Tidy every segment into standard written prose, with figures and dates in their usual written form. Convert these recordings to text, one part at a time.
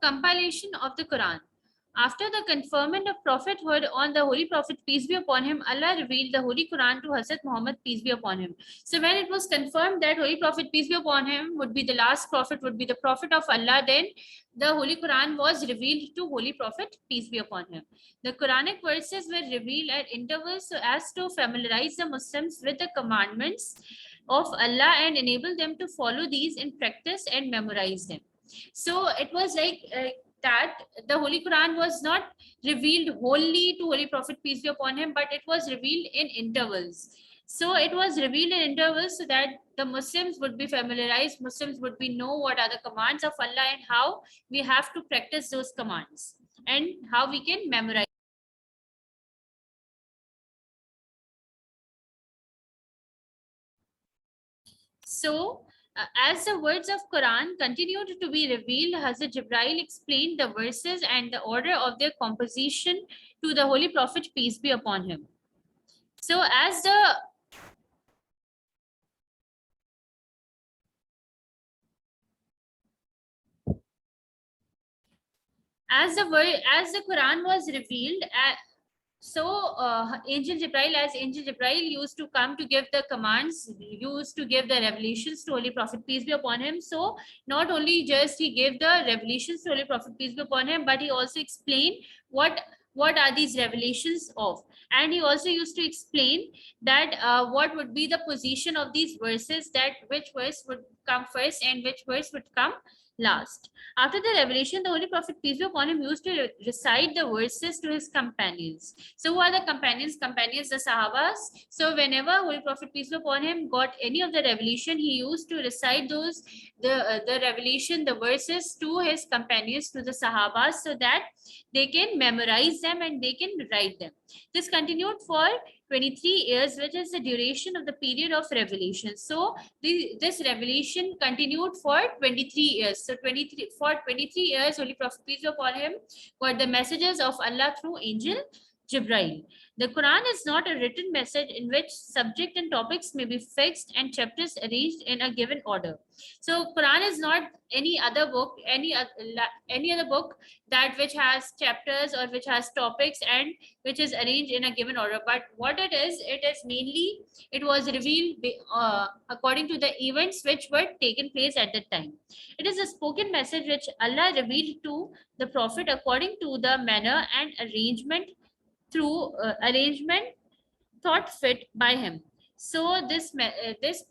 compilation of the Quran. After the conferment of prophethood on the Holy Prophet, peace be upon him, Allah revealed the Holy Quran to Hazrat Muhammad, peace be upon him. So when it was confirmed that Holy Prophet, peace be upon him, would be the last prophet, would be the prophet of Allah, then the Holy Quran was revealed to Holy Prophet, peace be upon him. The Quranic verses were revealed at intervals so as to familiarize the Muslims with the commandments of Allah and enable them to follow these in practice and memorize them. So it was like that the Holy Quran was not revealed wholly to Holy Prophet, peace be upon him, but it was revealed in intervals. So it was revealed in intervals so that the Muslims would be familiarized, Muslims would be know what are the commands of Allah and how we have to practice those commands and how we can memorize. So as the words of Quran continued to be revealed, Hazrat Jibril explained the verses and the order of their composition to the Holy Prophet, peace be upon him. So as the Quran was revealed, Angel Jibril, as Angel Jibril used to come to give the commands, used to give the revelations to Holy Prophet, peace be upon him. So not only just he gave the revelations to Holy Prophet, peace be upon him, but he also explained what are these revelations of, and he also used to explain that what would be the position of these verses, that which verse would come first and which verse would come last. After the revelation, the Holy Prophet, peace be upon him, used to recite the verses to his companions. So who are the companions? Companions, the Sahabas. So whenever Holy Prophet, peace be upon him, got any of the revelation, he used to recite the revelation, the verses to his companions, to the Sahabas, so that they can memorize them and they can write them. This continued for 23 years, which is the duration of the period of revelation. So this revelation continued for 23 years. So 23 years, Holy Prophet, peace be upon him, got the messages of Allah through Angel Jibril. The Quran is not a written message in which subject and topics may be fixed and chapters arranged in a given order. So Quran is not any other book, any other book that which has chapters or which has topics and which is arranged in a given order. But what it is mainly, it was revealed according to the events which were taken place at that time. It is a spoken message which Allah revealed to the Prophet according to the manner and arrangement thought fit by him. So this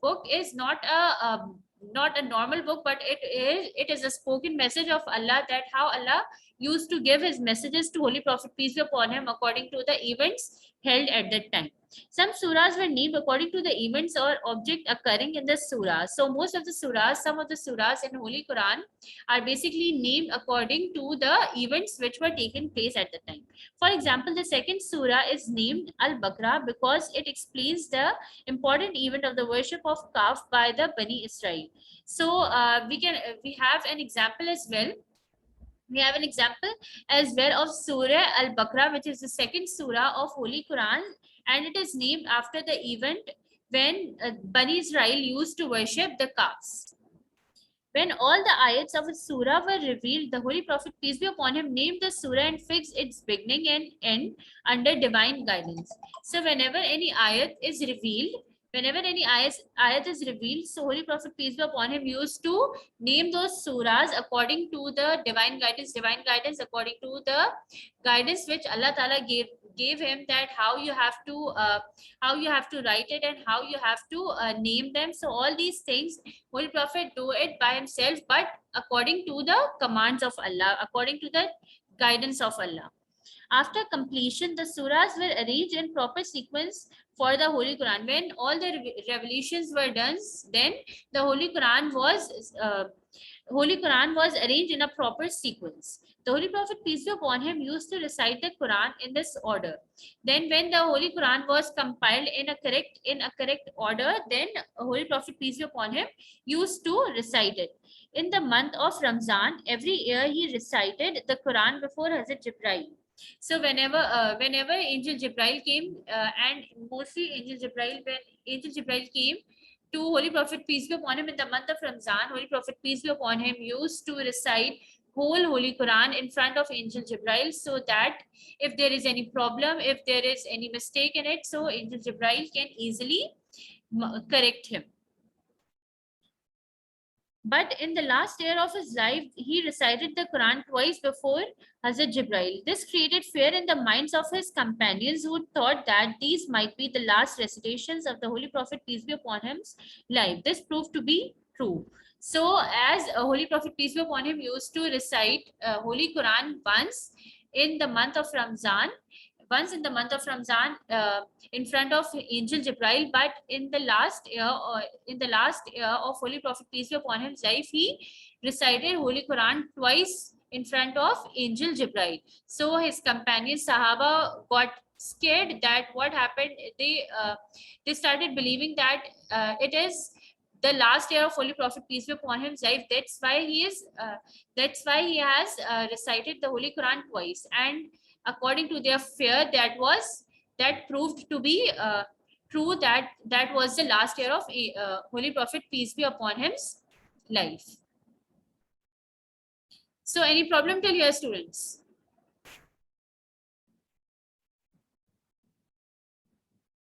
book is not a normal book, but it is a spoken message of Allah, that how Allah used to give his messages to Holy Prophet, peace be upon him, according to the events held at that time. Some surahs were named according to the events or object occurring in the surah. So most of the surahs, some of the surahs in Holy Quran are basically named according to the events which were taken place at the time. For example, the second surah is named Al-Baqarah because it explains the important event of the worship of calf by the Bani Israel. So we have an example as well. We have an example as well of Surah Al-Baqarah, which is the second surah of Holy Quran, and it is named after the event when Bani Israel used to worship the calves. When all the ayats of a surah were revealed, the Holy Prophet, peace be upon him, named the surah and fixed its beginning and end under divine guidance. So whenever any ayat is revealed, so Holy Prophet, peace be upon him, used to name those surahs according to the divine guidance according to the guidance which Allah Ta'ala gave him, that how you have to write it and how you have to name them. So all these things Holy Prophet do it by himself, but according to the commands of Allah, according to the guidance of Allah. After completion, the surahs were arranged in proper sequence for the Holy Quran. When all the revelations were done, then the Holy Quran was arranged in a proper sequence. The Holy Prophet, peace be upon him, used to recite the Quran in this order. Then when the Holy Quran was compiled in a correct order, then Holy Prophet, peace be upon him, used to recite it. In the month of Ramzan, every year he recited the Quran before Hazrat Jibril. So whenever Angel Jibril came, and mostly when Angel Jibril came to Holy Prophet, peace be upon him, in the month of Ramzan, Holy Prophet, peace be upon him, used to recite whole Holy Quran in front of Angel Jibrail, so that if there is any problem, if there is any mistake in it, so Angel Jibrail can easily correct him. But in the last year of his life, he recited the Quran twice before Hazrat Jibrail. This created fear in the minds of his companions, who thought that these might be the last recitations of the Holy Prophet, peace be upon him's life. This proved to be true. So, as Holy Prophet, peace be upon him, used to recite Holy Quran in the month of Ramzan, once in the month of Ramzan, in front of Angel Jibrail, but in the last year, of Holy Prophet, peace be upon him's life, he recited Holy Quran twice in front of Angel Jibrail. So his companions Sahaba got scared that what happened. They started believing that it is the last year of Holy Prophet, peace be upon him's life. That's why he has recited the Holy Quran twice. And according to their fear, that proved to be true, that was the last year of Holy Prophet, peace be upon him's life. So any problem till here, students?